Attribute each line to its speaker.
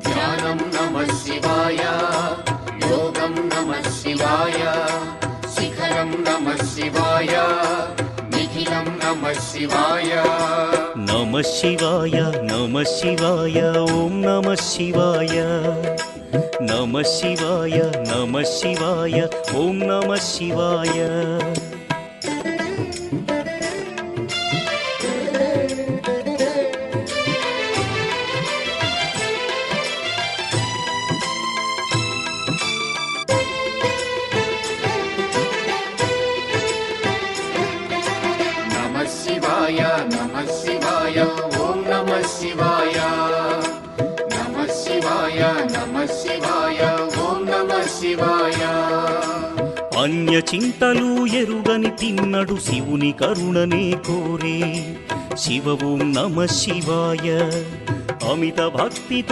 Speaker 1: ధ్యానం నమః శివాయ, యోగం నమః శివాయ, శిఖరం నమః శివాయ, నిఖిలం నమః శివాయ.
Speaker 2: నమః శివాయ నమః శివాయ ఓం నమః శివాయ. నమః శివాయ నమః శివాయ ఓం నమః శివాయ.
Speaker 1: నమః శివాయ నమః శివాయ ఓం నమః శివాయ. నమః శివాయ నమః శివాయ ఓం నమః శివాయ.
Speaker 2: అన్య చింతలు ఎరుగని తిన్నడు శివుని కరుణనే కోరే. శివ ఓం నమః శివాయ. అమిత భక్తితో